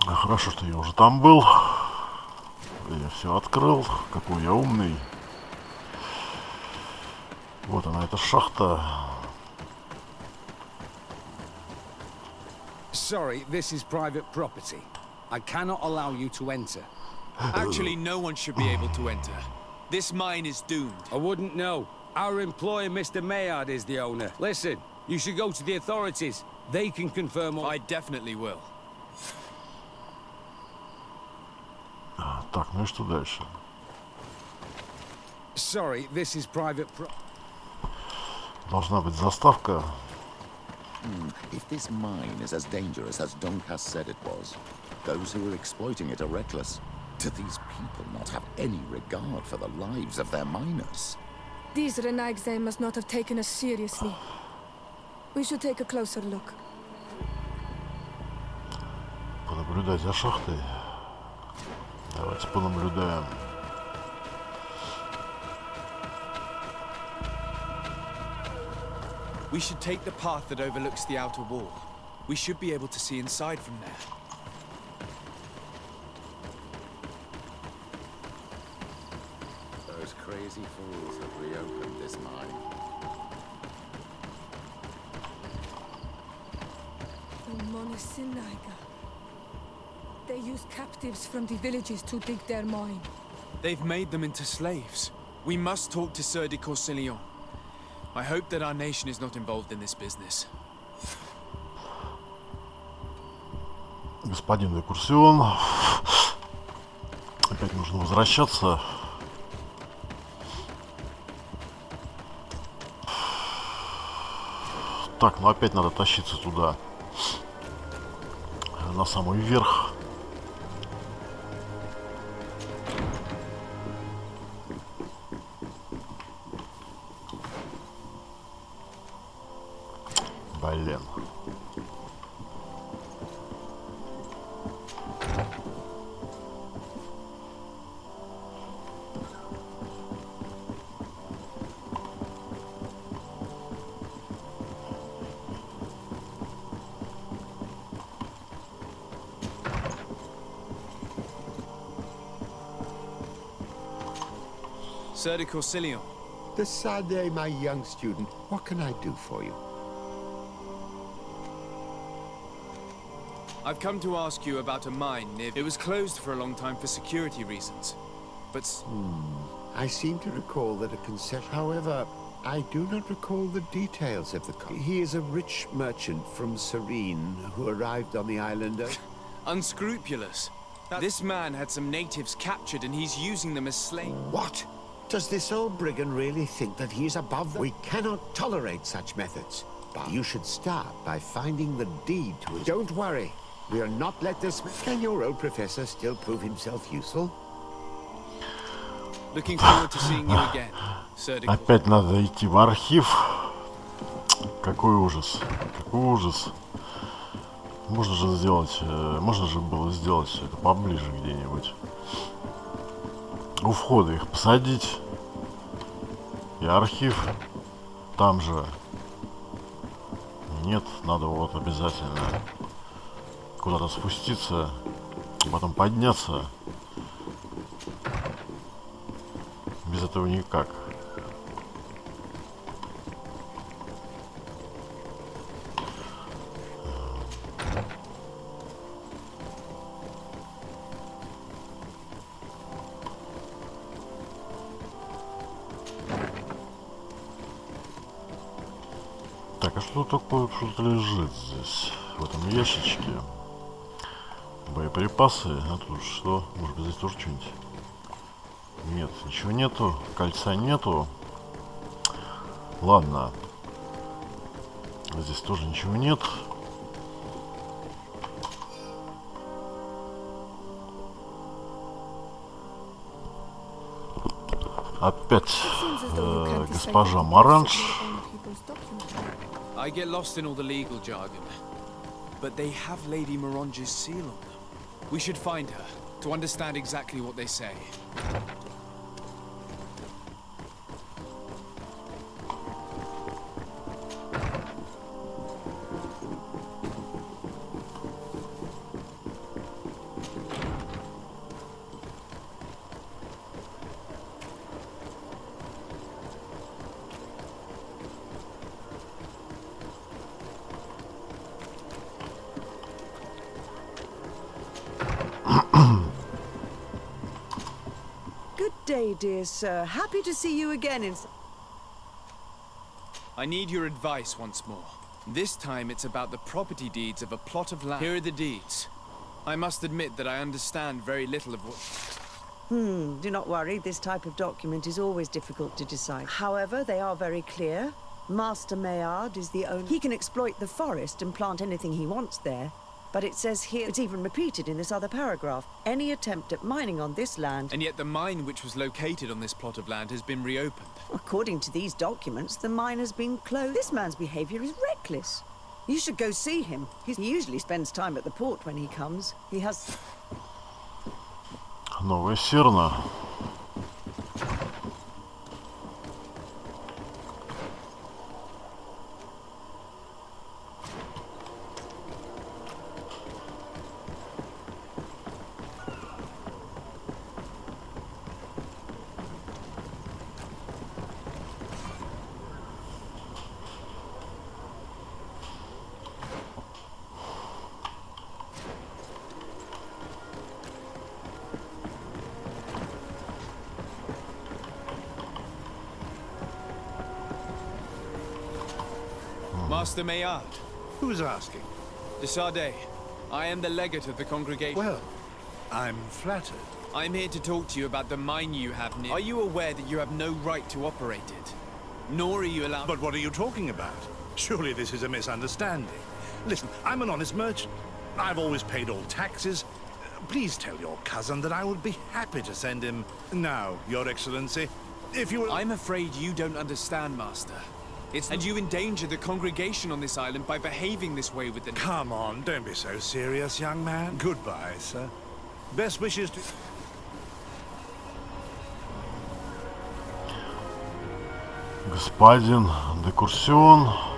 Хорошо, что я уже там был. Я все открыл. Какой я умный. Вот она, эта шахта. Sorry, this is private property. I cannot allow you to enter. Actually, no one should be able to enter. This mine is doomed. I wouldn't know. Our employer, Mr. Maillard, is the owner. Listen, you should go to the authorities. They can confirm all... I definitely will. Так, ну и что дальше? Sorry, this is private Должна быть заставка. If this mine is as dangerous as Donkas said it was, those who are exploiting it are reckless. Do these people not have any regard for the lives of their miners? These Renaigse must not have taken us seriously. We should take a closer look. Понаблюдать за шахтой. Давайте понаблюдаем. We should take the path that overlooks the outer wall. We should be able to see inside from there. Those crazy fools have reopened this mine. They use captives from the villages to dig their mine. They've made them into slaves. We must talk to Sir de Corsillon. I hope that our nation is not involved in this business. Господин де Курсион. Опять нужно возвращаться. Так, ну опять надо тащиться туда. На самый верх. Блин. Sir de Corsillon. The Sade, my young student. What can I do for you? I've come to ask you about a mine near... It was closed for a long time for security reasons. But... I seem to recall that a concession... However, I do not recall the details of the... He is a rich merchant from Serene who arrived on the island of... Unscrupulous. This man had some natives captured and he's using them as slaves. What? Does this old brigand really think that he is above them? We cannot tolerate such methods. But you should start by finding the deed to it. Don't worry. We'll not let this... Can your old professor still prove himself useful? Looking forward to seeing you again, Sir de Corsillon. Опять надо идти в архив. Какой ужас. Какой ужас. Можно же сделать... Можно же было сделать все это поближе где-нибудь. У входа их посадить. И архив там же. Нет, надо вот обязательно куда-то спуститься, потом подняться. Без этого никак. Так, а что такое, что-то лежит здесь, в этом ящичке? Боеприпасы, а тут что? Может быть, здесь тоже что-нибудь? Нет, ничего нету, кольца нету. Ладно. Здесь тоже ничего нет. Опять госпожа Маранж. I get lost in all the legal jargon, but they have Lady Morange's seal on them. We should find her to understand exactly what they say. Day, dear sir. Happy to see you again in... I need your advice once more. This time it's about the property deeds of a plot of land. Here are the deeds. I must admit that I understand very little of what... Do not worry. This type of document is always difficult to decide. However, they are very clear. Master Maillard is the owner. He can exploit the forest and plant anything he wants there. But it says here, it's even repeated in this other paragraph, any attempt at mining on this land... And yet the mine which was located on this plot of land has been reopened. According to these documents, the mine has been closed. This man's behavior is reckless. You should go see him. He usually spends time at the port when he comes. He has... Новая Серна. Master Maillard. Who's asking? De Sardet. I am the legate of the congregation. Well, I'm flattered. I'm here to talk to you about the mine you have near. Are you aware that you have no right to operate it? Nor are you allowed... But what are you talking about? Surely this is a misunderstanding. Listen, I'm an honest merchant. I've always paid all taxes. Please tell your cousin that I would be happy to send him... Now, Your Excellency, if you will... I'm afraid you don't understand, Master. And you endanger the congregation on this island by behaving this way with the... Come on, don't be so serious, young man. Goodbye, sir. Best wishes to... Господин Декурсион.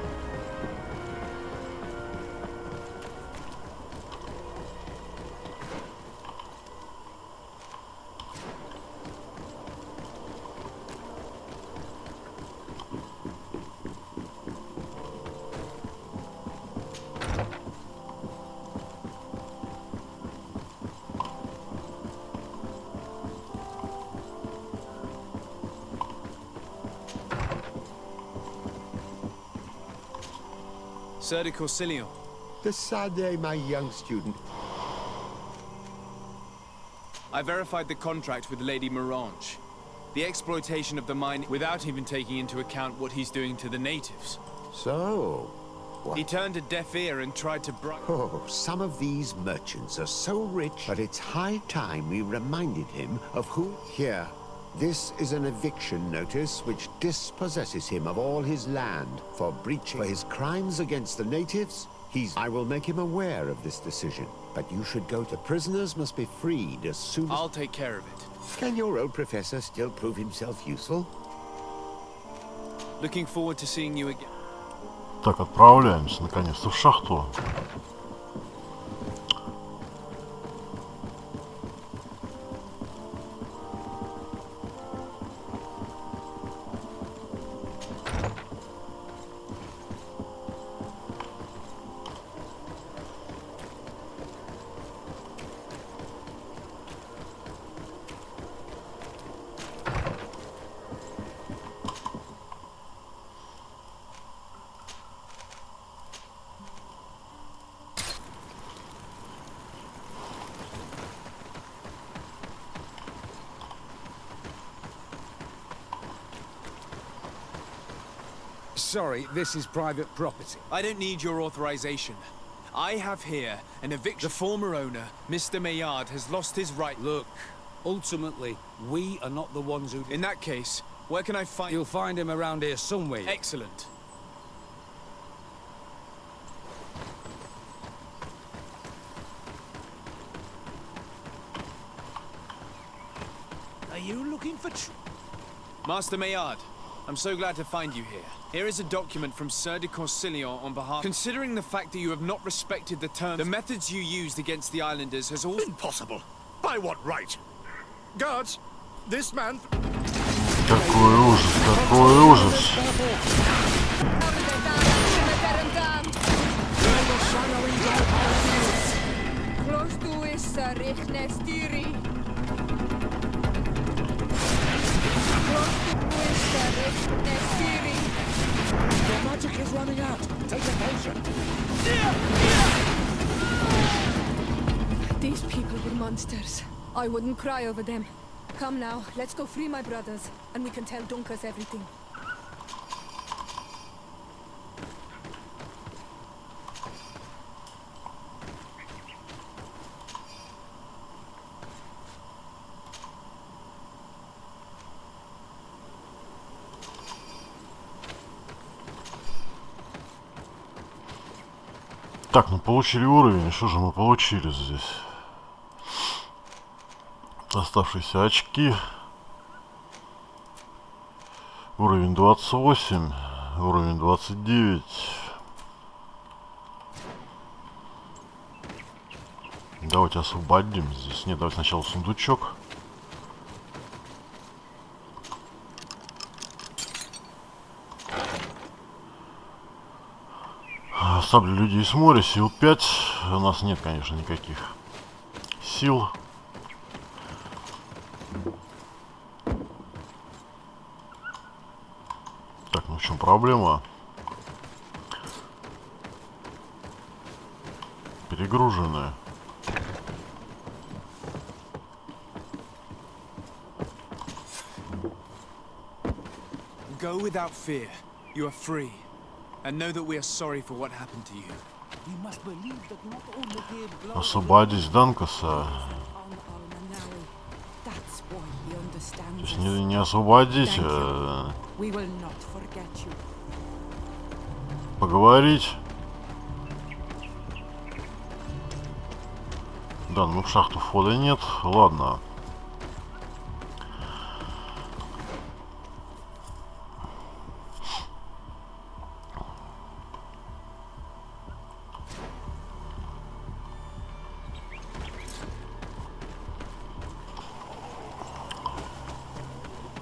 Sir de Corsilion. De Sardet, my young student. I verified the contract with Lady Morange. The exploitation of the mine without even taking into account what he's doing to the natives. So... what? He turned a deaf ear and tried to bribe... Oh, some of these merchants are so rich, but it's high time we reminded him of who... Here, this is an eviction notice which dispossesses him of all his land for breaching. For his crimes against the natives, I will make him aware of this decision. But you should go to... Prisoners must be freed as soon as... I'll take care of it. Can your old professor still prove himself useful? Looking forward to seeing you again. Так, отправляемся наконец-то в шахту. Sorry, this is private property. I don't need your authorization. I have here an eviction. The former owner, Mr. Maillard, has lost his right. Look, ultimately, we are not the ones who... In that case, where can I find... You'll find him around here somewhere. Excellent. Are you looking for... Master Maillard, I'm so glad to find you here. Here is a document from Sir de Corsilion on behalf... Considering the fact that you have not respected the terms... The methods you used against the islanders has all... Impossible! By what right? Guards, this man... Какой ужас, какой ужас! Your magic is running out. Take a potion. These people were monsters. I wouldn't cry over them. Come now, let's go free my brothers, and we can tell Dunkas everything. Так, ну получили уровень. Что же мы получили здесь? Оставшиеся очки. Уровень 28. Уровень 29. Давайте освободим здесь. Нет, давайте сначала сундучок. Сабли людей с моря, сил 5. У нас нет, конечно, никаких сил. Так, ну в чем проблема? перегружены. Go without fear. You are free. And know that we are sorry for what happened to you. We must believe that not only here blood Освободить Данкаса. That's why he То understands есть us. не освободить, Thank а We will not forget you. поговорить. Да, ну в шахту входа нет. Ладно.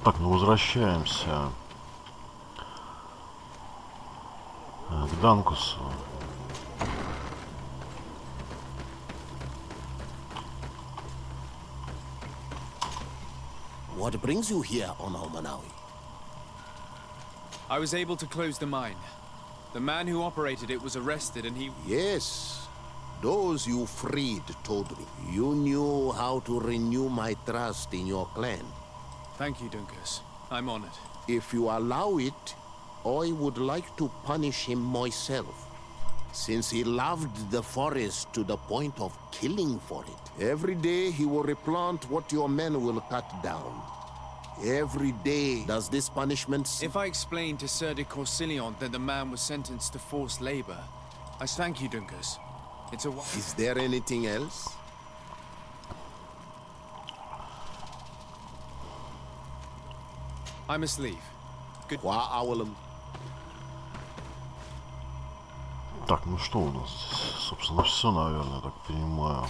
Так, ну возвращаемся к Данкусу. What brings you here on Almanawi? I was able to close the mine. The man who operated it was arrested and he... Yes. Those you freed told me. You knew how to renew my trust in your clan. Thank you, Dunkus. I'm honored. If you allow it, I would like to punish him myself. Since he loved the forest to the point of killing for it. Every day he will replant what your men will cut down. Every day does this punishment... If I explained to Sir de Corsilion that the man was sentenced to forced labor, I thank you, Dunkus. It's a... Is there anything else? I must leave. Good... Так, ну что у нас здесь? Собственно, все, наверное, я так понимаю.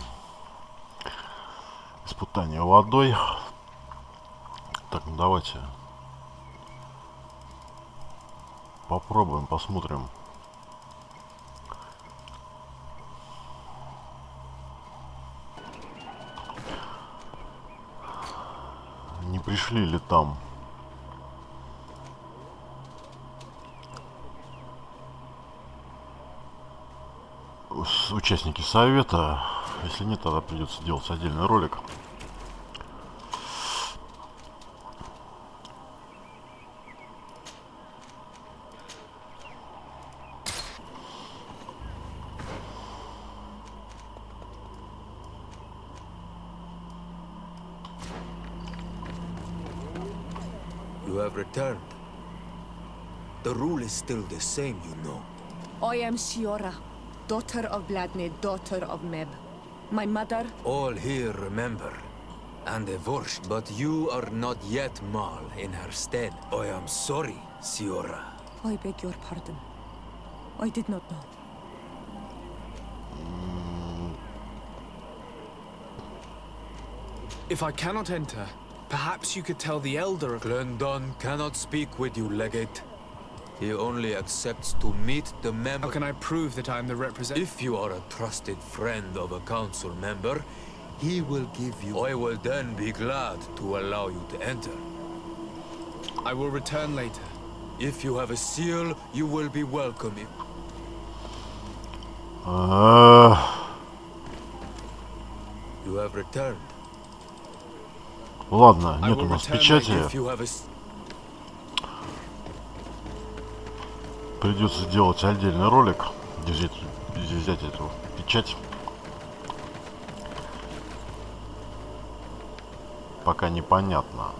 Испытание водой. Так, ну давайте попробуем, посмотрим. Не пришли ли там участники совета? Если нет, тогда придется делать отдельный ролик. You have returned. The rule is still the same, you know. I am Siora, daughter of Bladne, daughter of Meb. My mother... All here remember. And divorced, but you are not yet Mal in her stead. I am sorry, Siora. I beg your pardon. I did not know. If I cannot enter, perhaps you could tell the Elder of... Glendon cannot speak with you, Legate. He only accepts to meet the member. How can I prove that I am the representative? If you are a trusted friend of a council member, he will give you... I will then be glad to allow you to enter. I will return later. If you have a seal, you will be welcome. You have returned. Ладно, нет у нас печати. Придется делать отдельный ролик, где взять эту печать. Пока непонятно.